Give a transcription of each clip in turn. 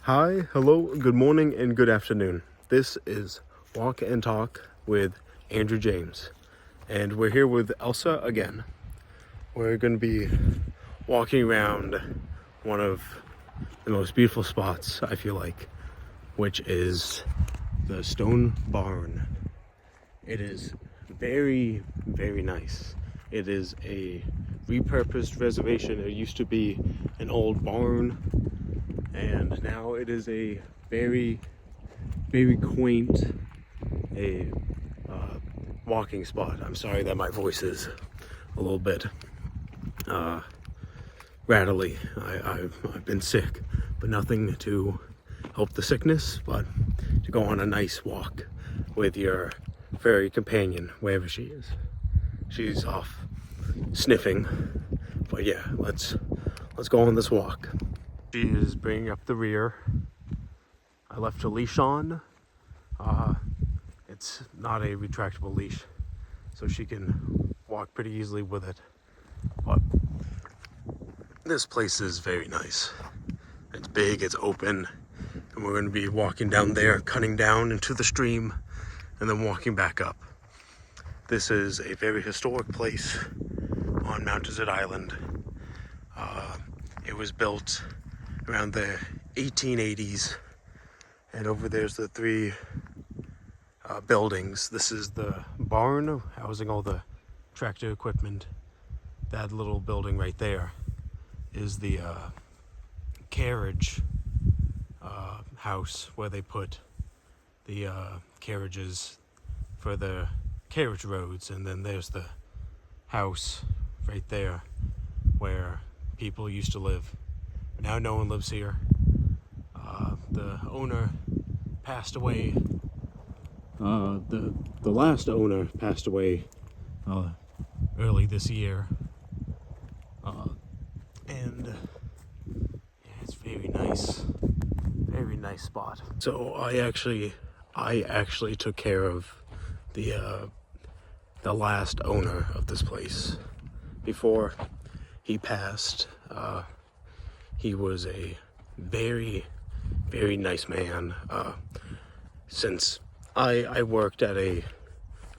Hi, hello, good morning, and good afternoon. This is Walk and Talk with Andrew James, and we're here with Elsa again. We're going to be walking around one of the most beautiful spots, I feel like, which is the Stone Barn. It is very, very nice. It is a repurposed reservation. It used to be an old barn, and now it is a very, very quaint walking spot. I'm sorry that my voice is a little bit rattly. I've been sick, but nothing to help the sickness, but to go on a nice walk with your furry companion wherever she is. She's off sniffing, but yeah, let's go on this walk. She is bringing up the rear. I left a leash on. It's not a retractable leash, so she can walk pretty easily with it. But this place is very nice. It's big, it's open, and we're going to be walking down there, cutting down into the stream, and then walking back up. This is a very historic place on Mount Desert Island. It was built around the 1880s, and over there's the three buildings. This is the barn housing all the tractor equipment. That little building right there is the carriage house where they put the carriages for the carriage roads, and then there's the house right there where people used to live. But now no one lives here. The owner passed away. The last owner passed away early this year, and yeah, it's very nice spot. So I actually took care of the last owner of this place before he passed. He was a very, very nice man. Since I worked at a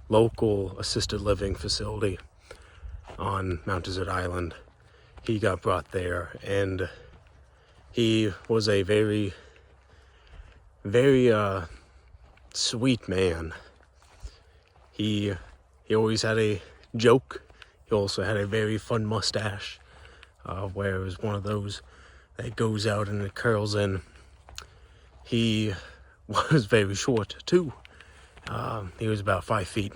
local assisted living facility on Mount Desert Island, he got brought there, and he was a very, very sweet man. He always had a joke. He also had a very fun mustache, where it was one of those that goes out and it curls in. He was very short too. He was about 5 feet,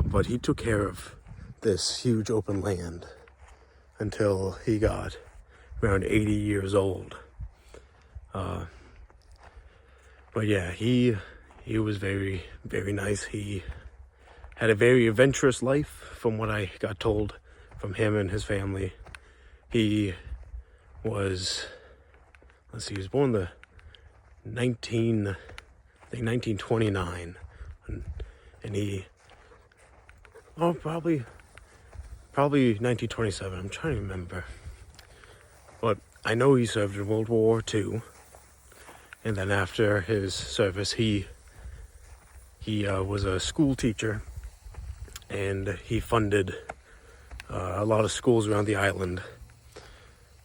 but he took care of this huge open land until he got around 80 years old. But yeah, he was very, very nice. He had a very adventurous life, from what I got told from him and his family. He was, he was born the 1929, and he, probably 1927. I'm trying to remember, but I know he served in World War II, and then after his service, he was a school teacher, and he funded a lot of schools around the island,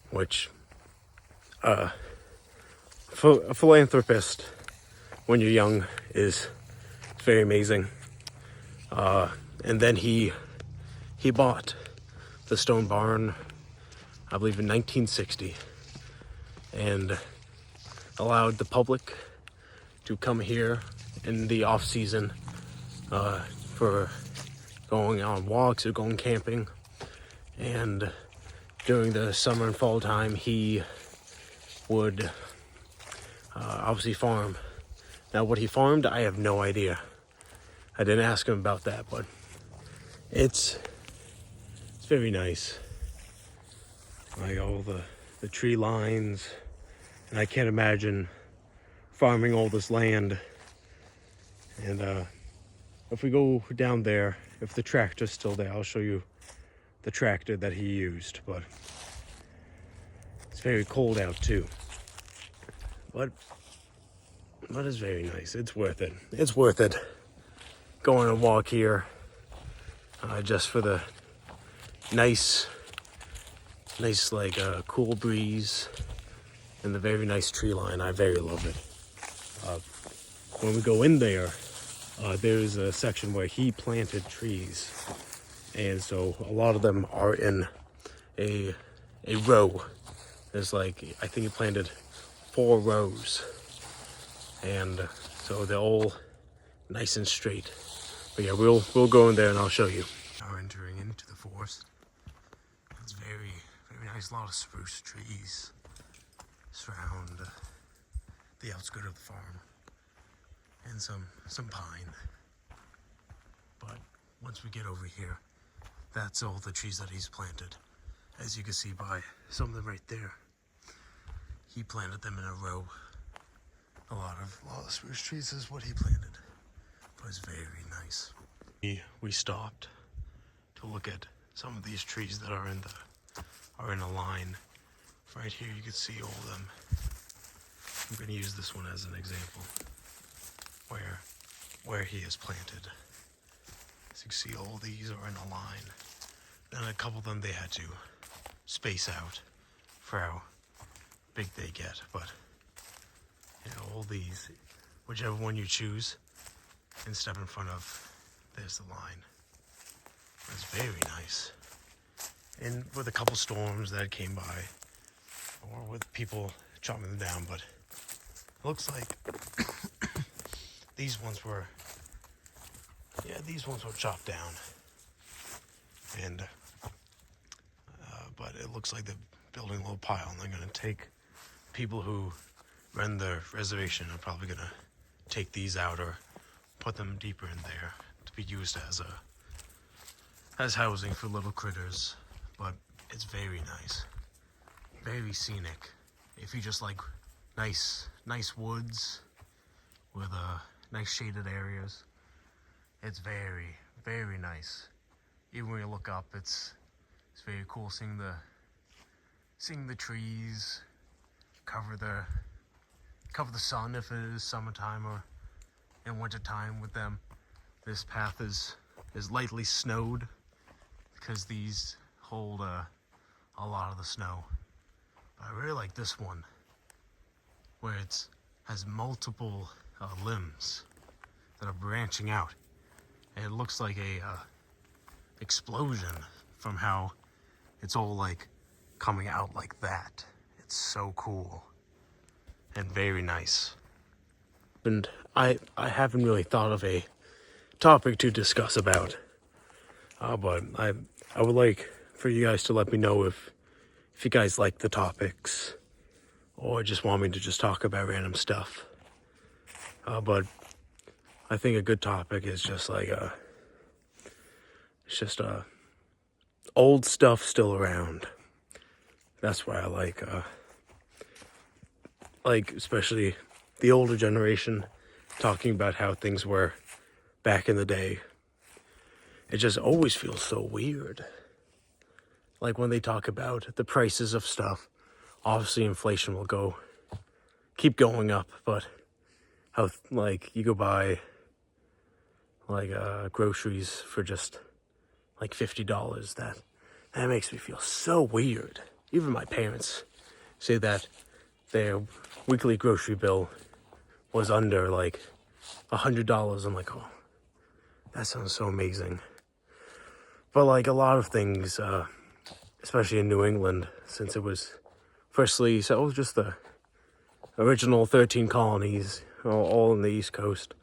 which for a philanthropist when you're young is very amazing. And then he bought the Stone Barn, I believe in 1960, and allowed the public to come here in the off season for going on walks or going camping. And during the summer and fall time, he would obviously farm. Now, what he farmed, I have no idea. I didn't ask him about that, but it's very nice. Like all the tree lines, and I can't imagine farming all this land. And if we go down there, if the tractor's still there, I'll show you the tractor that he used. But it's very cold out too. But it's very nice. It's worth it. It's worth it going and walk here just for the nice like cool breeze and the very nice tree line. I very love it. When we go in there, there's a section where he planted trees, and so a lot of them are in a row. There's like, I think he planted 4 rows, and so they're all nice and straight. But yeah, we'll go in there and I'll show you. Now entering into the forest. It's very nice. A lot of spruce trees surround the outskirts of the farm, and some pine. But once we get over here, that's all the trees that he's planted. As you can see by some of them right there, he planted them in a row. A lot of spruce trees is what he planted. But it's very nice. We stopped to look at some of these trees that are in a line. Right here you can see all of them. I'm going to use this one as an example where he has planted. As you can see, all these are in a line. Then a couple of them they had to space out for how big they get. But you know, all these, whichever one you choose and step in front of, there's the line. It's very nice. And with a couple storms that came by, or with people chopping them down, but it looks like these ones were chopped down, and but it looks like they're building a little pile, and they're going to take people who run the reservation are probably going to take these out or put them deeper in there to be used as housing for little critters. But it's very nice, very scenic. If you just like nice woods with nice shaded areas, it's very nice. Even when you look up, it's very cool seeing the trees cover the sun if it is summertime, or in wintertime with them. This path is lightly snowed because these hold a lot of the snow. But I really like this one where it has multiple limbs that are branching out, and it looks like a explosion from how it's all like coming out like that. It's so cool and very nice. And I haven't really thought of a topic to discuss about, but I would like for you guys to let me know if you guys like the topics or just want me to just talk about random stuff. But I think a good topic is just like it's just old stuff still around. That's why I like especially the older generation talking about how things were back in the day. It just always feels so weird. Like when they talk about the prices of stuff, obviously inflation will keep going up, but how like you go buy like groceries for just like $50, that makes me feel so weird. Even my parents say that their weekly grocery bill was under like $100. I'm like, oh, that sounds so amazing. But like a lot of things, especially in New England, since it was firstly, so it was just the original 13 colonies, all in the East Coast.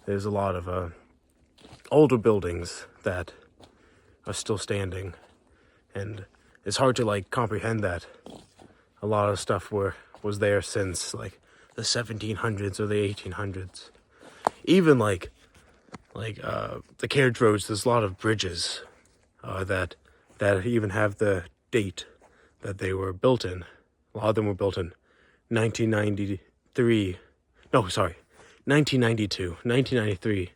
There's a lot of older buildings that are still standing, and it's hard to like comprehend that a lot of stuff was there since like the 1700s or the 1800s. Even like the carriage roads, there's a lot of bridges that even have the date that they were built in. A lot of them were built in 1993. No, sorry, 1992. 1993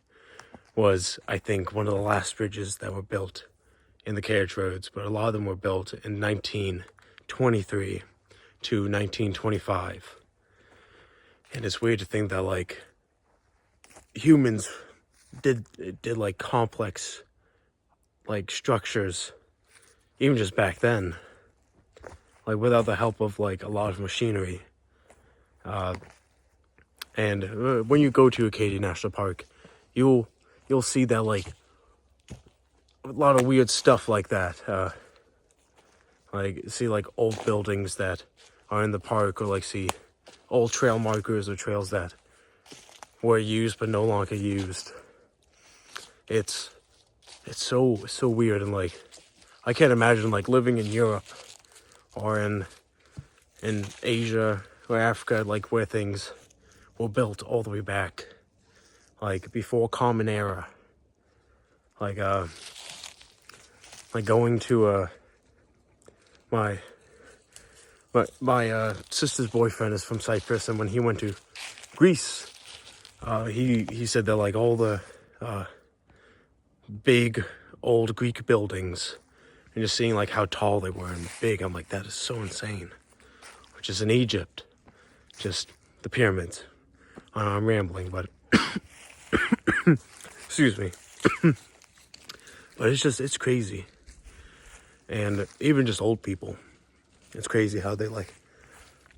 was, I think, one of the last bridges that were built in the carriage roads, but a lot of them were built in 1923 to 1925. And it's weird to think that like humans did like complex like structures even just back then, like without the help of like a lot of machinery. And when you go to Acadia National Park, you'll see that like a lot of weird stuff like that. Like see like old buildings that are in the park, or like see old trail markers or trails that were used but no longer used. It's so weird, and like I can't imagine like living in Europe or in Asia or Africa, like where things were built all the way back, like before Common Era. Like going to my sister's boyfriend is from Cyprus, and when he went to Greece, he said that like all the big old Greek buildings, and just seeing like how tall they were and big, I'm like, that is so insane. Which is in Egypt, just the pyramids. I'm rambling, but excuse me. But it's crazy. And even just old people, it's crazy how they like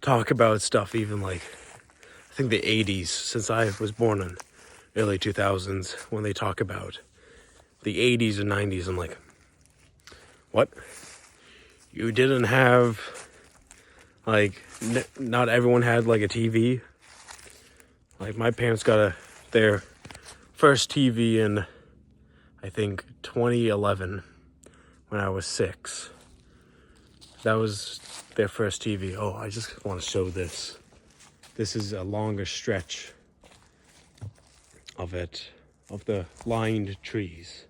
talk about stuff, even like I think the 80s, since I was born in early 2000s, when they talk about the 80s and 90s, I'm like, what? You didn't have like not everyone had like a TV. Like my parents got their first TV in I think 2011 when I was 6. That was their first TV. Oh, I just want to show this. This is a longer stretch of it, of the lined trees.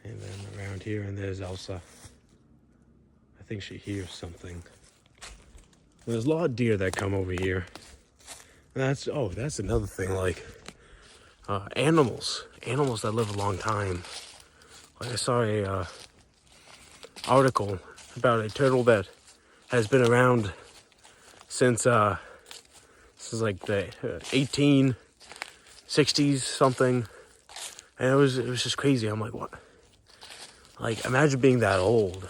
And then around here, and there's Elsa. I think she hears something. And there's a lot of deer that come over here. And that's another thing, like animals that live a long time. Like I saw a article about a turtle that has been around since like the 1860s something, and it was just crazy. I'm like, what? Like, imagine being that old,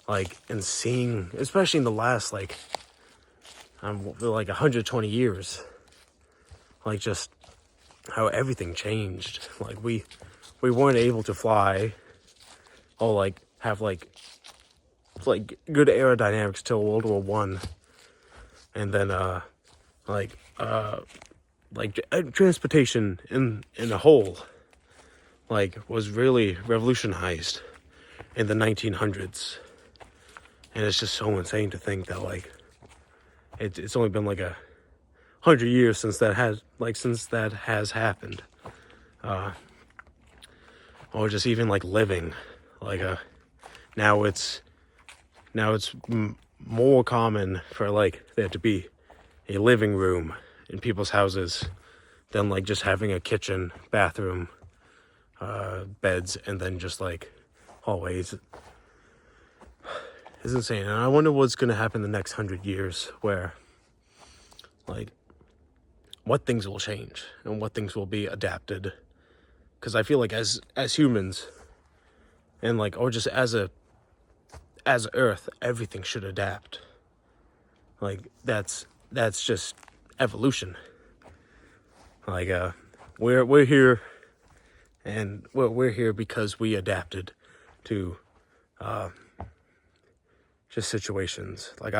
like, and seeing, especially in the last like 120 years, like just how everything changed. Like we weren't able to fly, or like have like good aerodynamics till World War One, and then transportation in a whole like was really revolutionized in the 1900s, and it's just so insane to think that like it's only been like 100 years since that has happened, or just even like living like now it's more common for like there to be a living room in people's houses than like just having a kitchen, bathroom, beds, and then just like hallways. It's insane. And I wonder what's going to happen the next 100 years, where like what things will change and what things will be adapted. Because I feel like as humans, and like, or just as Earth, everything should adapt. Like that's just evolution. Like we're here, and we're here because we adapted to just situations. Like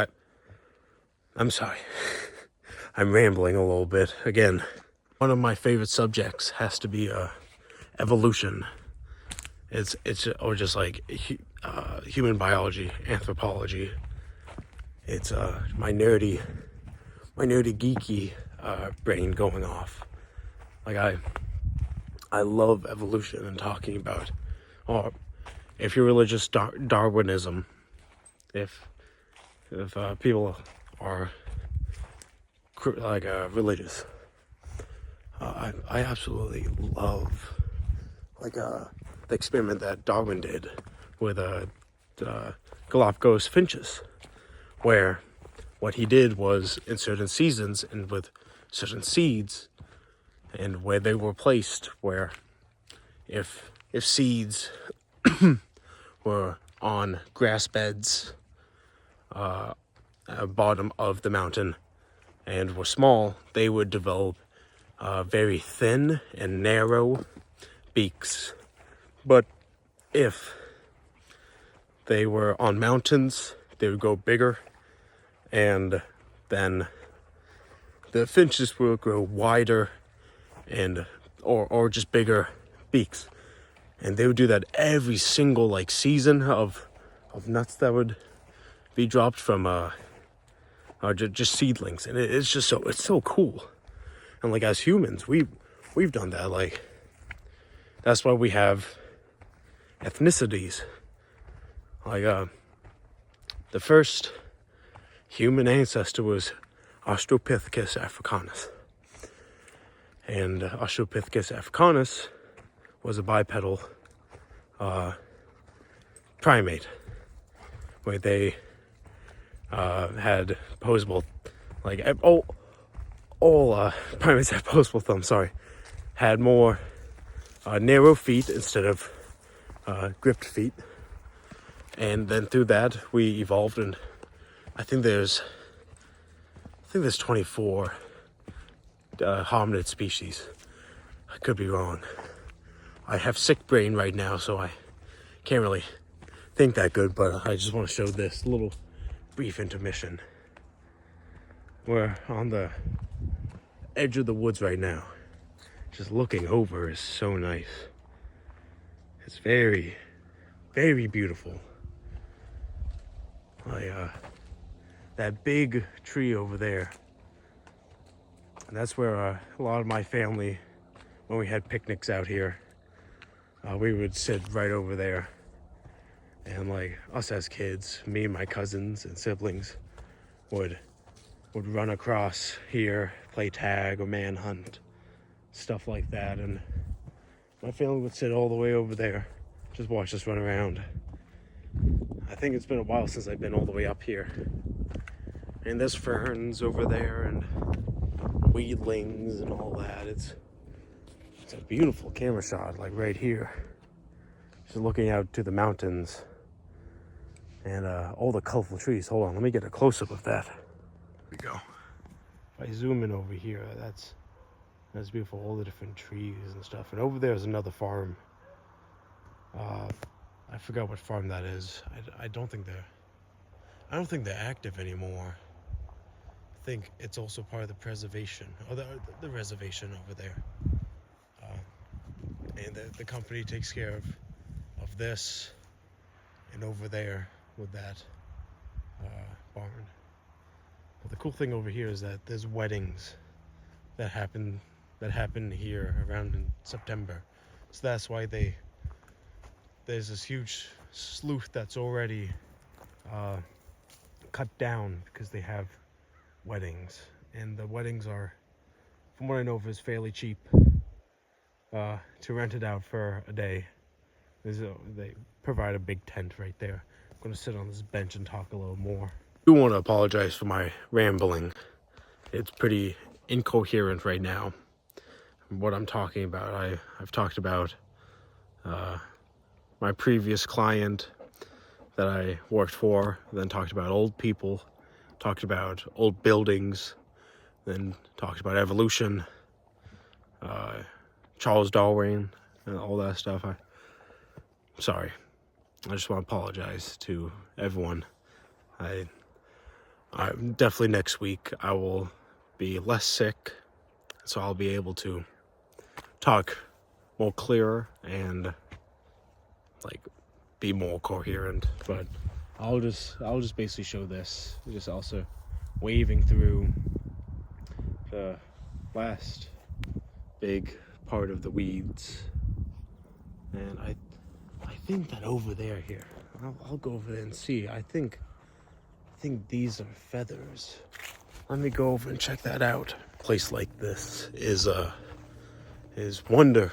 I'm sorry. I'm rambling a little bit again. One of my favorite subjects has to be evolution. It's or just like human biology, anthropology. It's my nerdy geeky brain going off. Like I love evolution and talking about, or if you're religious, Darwinism. If people are like religious, I absolutely love like the experiment that Darwin did with Galapagos finches, where what he did was, in certain seasons and with certain seeds, and where they were placed, where if seeds were on grass beds, bottom of the mountain, and were small, they would develop very thin and narrow beaks. But if they were on mountains, they would go bigger, and then the finches will grow wider and or just bigger beaks. And they would do that every single like season of nuts that would be dropped from just seedlings. And it's just it's so cool. And like as humans, we've done that. Like that's why we have ethnicities. Like the first human ancestor was Australopithecus africanus. And Australopithecus africanus was a bipedal primate, where they had opposable, like all primates have opposable thumbs. Sorry, had more narrow feet instead of gripped feet, and then through that we evolved, and I think there's 24 hominid species. I could be wrong. I have sick brain right now, so I can't really think that good, but I just want to show this little brief intermission. We're on the edge of the woods right now. Just looking over is so nice. It's very, very beautiful. That big tree over there, and that's where a lot of my family, when we had picnics out here, we would sit right over there, and like us as kids, me and my cousins and siblings would run across here, play tag or manhunt, stuff like that, and my family would sit all the way over there, just watch us run around. I think it's been a while since I've been all the way up here. And there's ferns over there and weedlings and all that. It's a beautiful camera shot, like right here. Just looking out to the mountains and all the colorful trees. Hold on, let me get a close-up of that. Here we go. If I zoom in over here, that's beautiful, all the different trees and stuff. And over there is another farm. I forgot what farm that is. I don't think they're active anymore. I think it's also part of the preservation, or the reservation over there. And the company takes care of this and over there with that barn. But the cool thing over here is that there's weddings that happen here around in September. So that's why there's this huge slough that's already cut down, because they have weddings, and the weddings are, from what I know, is fairly cheap to rent it out for a day. They provide a big tent right there. I'm going to sit on this bench and talk a little more. I do want to apologize for my rambling. It's pretty incoherent right now. What I'm talking about, I've talked about my previous client that I worked for, then talked about old people, talked about old buildings, then talked about evolution, Charles Darwin, and all that stuff. I'm sorry. I just want to apologize to everyone. I definitely next week I will be less sick, so I'll be able to talk more clearer and like be more coherent. But I'll just basically show this, just also waving through the last big part of the weeds. And I think that over there here, I'll go over there and see. I think these are feathers. Let me go over and check that out. A place like this is Wonderland.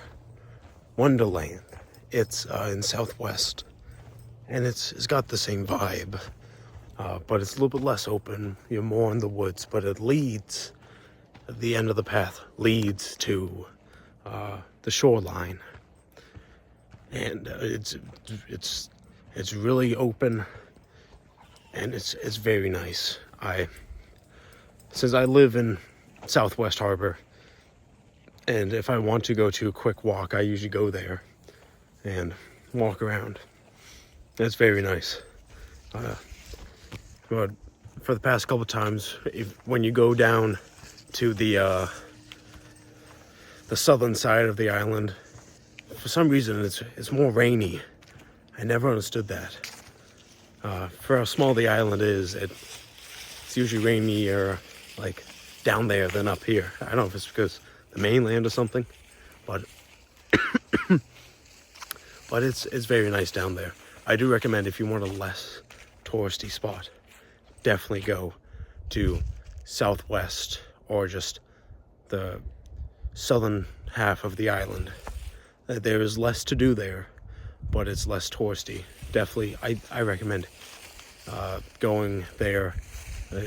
It's in Southwest, and it's got the same vibe. but it's a little bit less open. You're more in the woods, but it leads, the end of the path leads to the shoreline, and it's really open, and it's very nice. Since I live in Southwest Harbor, and if I want to go to a quick walk, I usually go there and walk around. It's very nice. But for the past couple times, when you go down to the southern side of the island, for some reason it's more rainy. I never understood that. For how small the island is, it's usually rainier like down there than up here. I don't know if it's because the mainland or something, but but it's very nice down there. I do recommend, if you want a less touristy spot, definitely go to Southwest or just the southern half of the island. There is less to do there, but it's less touristy. Definitely, I recommend going there,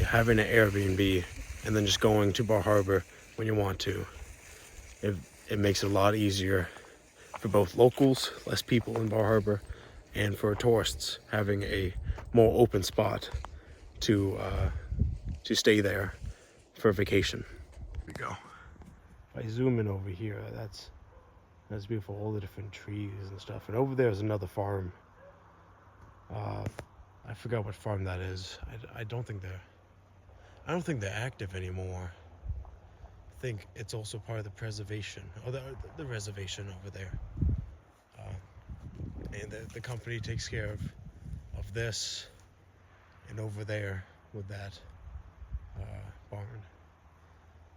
having an Airbnb, and then just going to Bar Harbor when you want to. It makes it a lot easier for both locals, less people in Bar Harbor, and for tourists having a more open spot to stay there for vacation. Here we go. If I zoom in over here, that's beautiful, all the different trees and stuff. And over there is another farm. I forgot what farm that is. I don't think they're active anymore. I think it's also part of the preservation, or the reservation over there. And the company takes care of this and over there with that barn.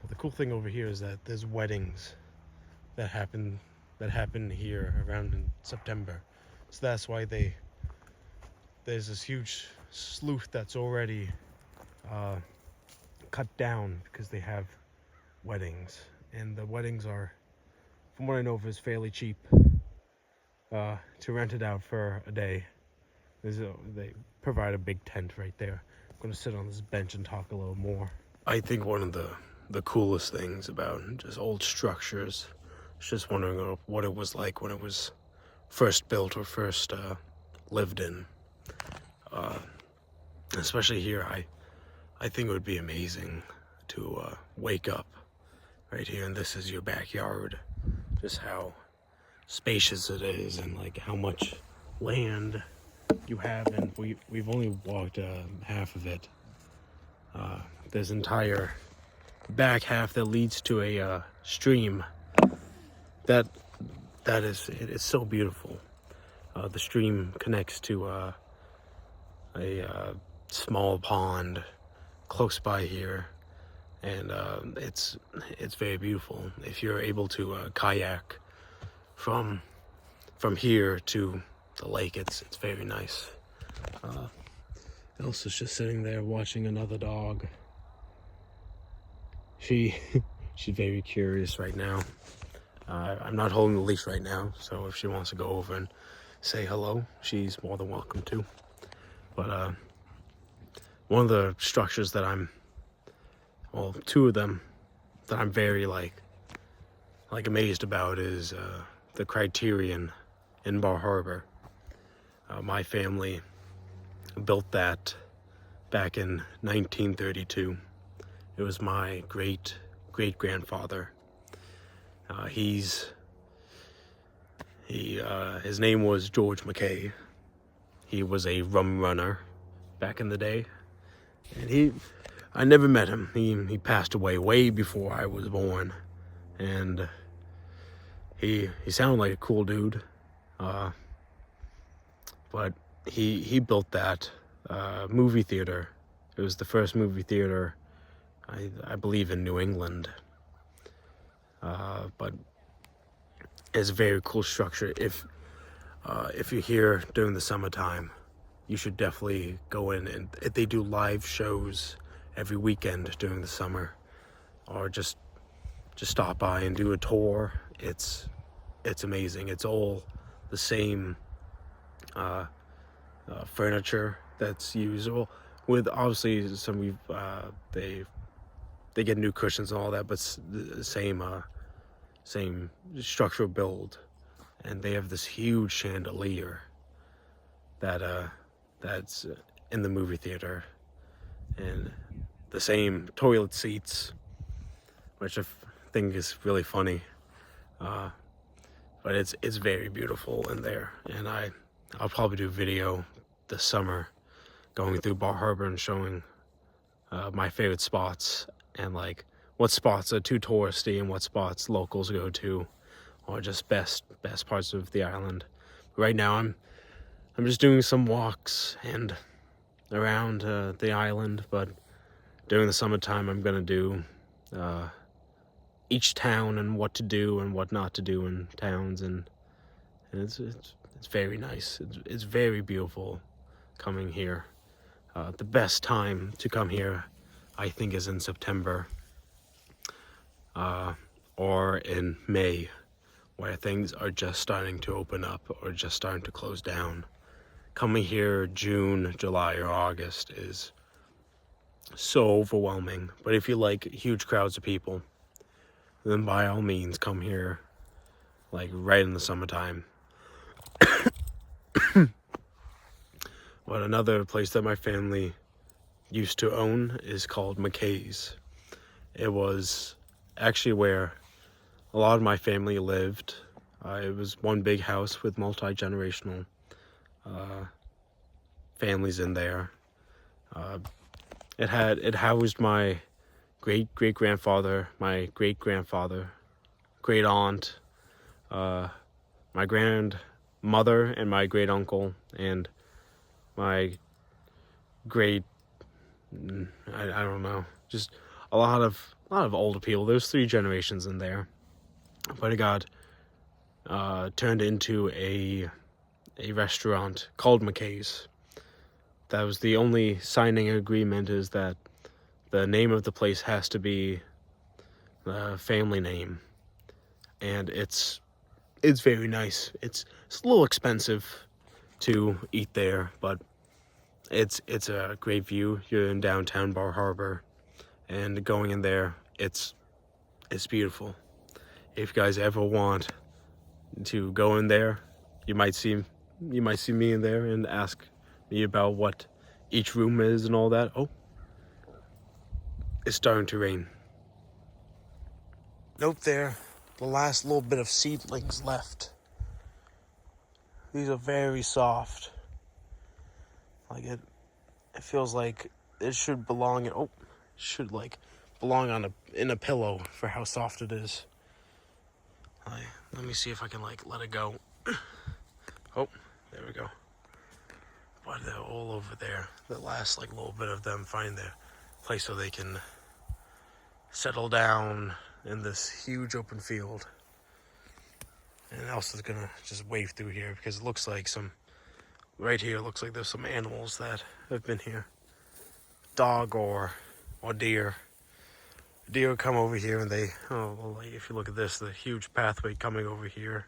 But the cool thing over here is that there's weddings that happen here around in September. So that's why there's this huge slough that's already cut down, because they have weddings, and the weddings are, from what I know of, is fairly cheap to rent it out for a day. They provide a big tent right there. I'm going to sit on this bench and talk a little more. I think one of the coolest things about just old structures is just wondering what it was like when it was first built or first lived in. Especially here, I think it would be amazing to wake up right here, and this is your backyard. Just how spacious it is, and like how much land you have, and we've only walked half of it. There's entire back half that leads to a stream it's so beautiful. The stream connects to a small pond close by here, and it's very beautiful. If you're able to kayak from here to the lake, it's very nice. Elsa's just sitting there watching another dog. She's very curious right now. I'm not holding the leash right now, so if she wants to go over and say hello, she's more than welcome to. But one of the structures that two of them that I'm very like amazed about is the Criterion in Bar Harbor. My family built that back in 1932. It was my great-grandfather. His name was George McKay. He was a rum runner back in the day, and I never met him. He passed away way before I was born, and he sounded like a cool dude. But he built that movie theater. It was the first movie theater, I believe, in New England. But it's a very cool structure. If you're here during the summertime, you should definitely go in, and they do live shows every weekend during the summer, or just stop by and do a tour. It's amazing. It's all the same furniture that's used. with obviously some they get new cushions and all that, but the same structural build, and they have this huge chandelier that's in the movie theater, and the same toilet seats, which I think is really funny. But it's very beautiful in there, and I'll probably do a video this summer going through Bar Harbor and showing my favorite spots, and like what spots are too touristy and what spots locals go to, or just best parts of the island. Right now I'm just doing some walks and around the island, but during the summertime I'm gonna do each town and what to do and what not to do in towns, and it's very nice. It's very beautiful coming here. The best time to come here, I think, is in September or in May, where things are just starting to open up or just starting to close down. Coming here June, July, or August is so overwhelming. But if you like huge crowds of people, then by all means come here like right in the summertime. But another place that my family used to own is called McKay's. It was actually where a lot of my family lived. It was one big house with multi-generational families in there. It housed my great-grandfather, my great-grandfather, great-aunt, my grandmother, and my great-uncle, and my I don't know, just a lot of older people. There's 3 generations in there, but it got turned into a restaurant called McKay's. That was the only signing agreement, is that the name of the place has to be the family name, and it's very nice. It's a little expensive to eat there, but it's a great view. You're in downtown Bar Harbor, and going in there, it's beautiful. If you guys ever want to go in there, you might see me in there and ask me about what each room is and all that. Oh, it's starting to rain. Nope, there, the last little bit of seedlings left. These are very soft. Like it feels like it should belong in, in a pillow for how soft it is. Let me see if I can let it go. Oh, there we go. But they're all over there. The last little bit of them find their place so they can settle down in this huge open field. And Elsa's gonna just wave through here because it looks like right here looks like there's some animals that have been here. Dog or deer. Deer come over here and if you look at this, the huge pathway coming over here.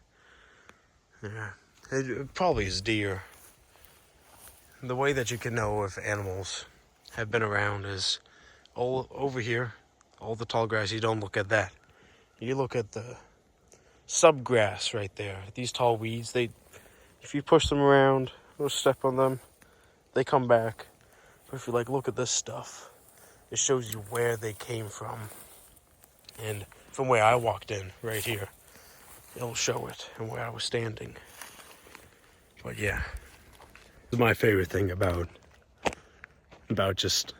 Yeah, it probably is deer. The way that you can know if animals have been around is all over here, all the tall grass. You don't look at that. You look at the subgrass right there. These tall weeds, if you push them around or step on them, they come back. But if you look at this stuff, it shows you where they came from. And from where I walked in, right here, it'll show it and where I was standing. But yeah, this is my favorite thing about just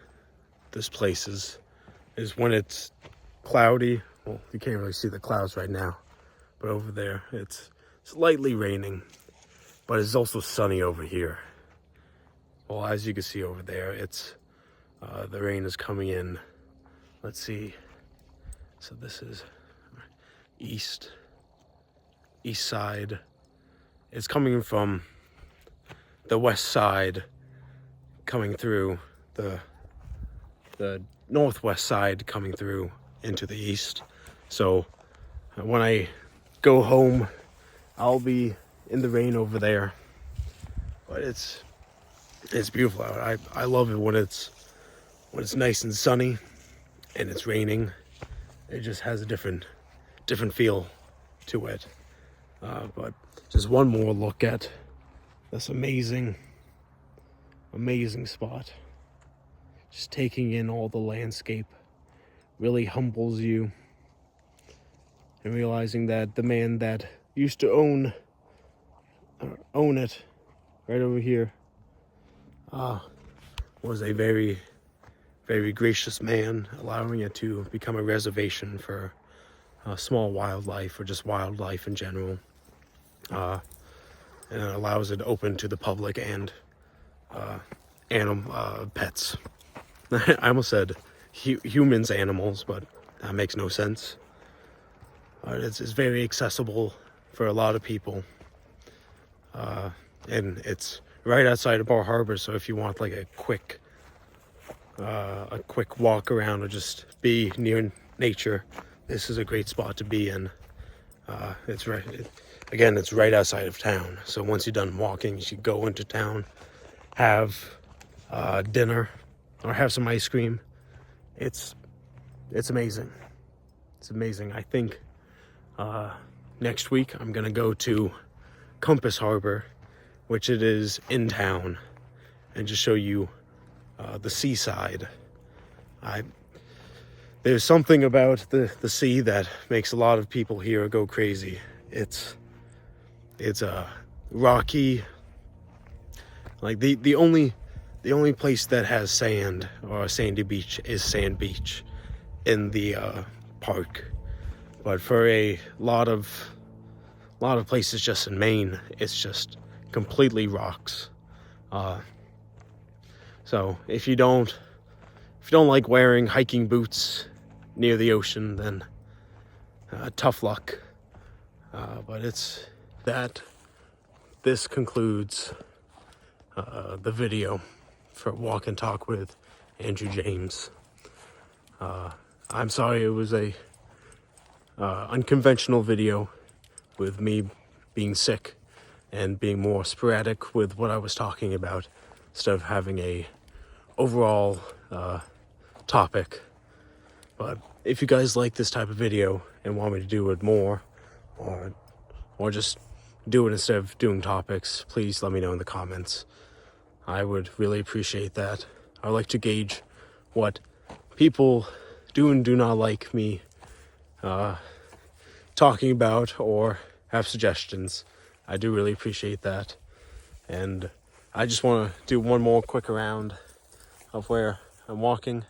this place is when it's cloudy. Well, you can't really see the clouds right now, but over there it's lightly raining, but it's also sunny over here. Well, as you can see over there, it's the rain is coming in. Let's see. So this is east side. It's coming from the west side, coming through the northwest side, coming through into the east. So when I go home, I'll be in the rain over there. But it's It's beautiful out. I love it when it's nice and sunny and it's raining. It just has a different feel to it. But just one more look at this amazing spot. Just taking in all the landscape really humbles you, and realizing that the man that used to own it right over here was a very, very gracious man, allowing it to become a reservation for small wildlife, or just wildlife in general. And it allows it open to the public and pets. I almost said humans, animals, but that makes no sense. It's very accessible for a lot of people. And it's right outside of Bar Harbor, so if you want like a quick walk around or just be near nature, this is a great spot to be in. It's right outside of town, so once you're done walking, you should go into town, have dinner, or have some ice cream. It's amazing. It's amazing. I think next week I'm gonna go to Compass Harbor, which it is in town, and just show you the seaside. There's something about the sea that makes a lot of people here go crazy. It's rocky. Like the only place that has sand or a sandy beach is Sand Beach in the park. But for a lot of places just in Maine, it's just completely rocks. So if you don't like wearing hiking boots near the ocean, then tough luck. But this concludes the video for Walk and Talk with Andrew James. I'm sorry it was a unconventional video with me being sick and being more sporadic with what I was talking about instead of having a overall topic. But if you guys like this type of video and want me to do it more, or just do it instead of doing topics, please let me know in the comments. I would really appreciate that. I like to gauge what people do and do not like me talking about, or have suggestions. I do really appreciate that. And I just want to do one more quick round of where I'm walking.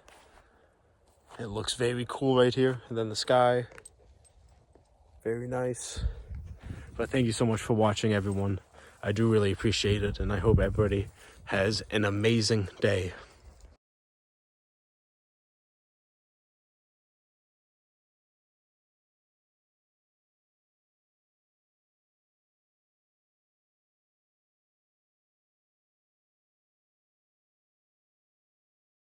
It looks very cool right here, and then the sky, very nice. But thank you so much for watching, everyone. I do really appreciate it, and I hope everybody has an amazing day.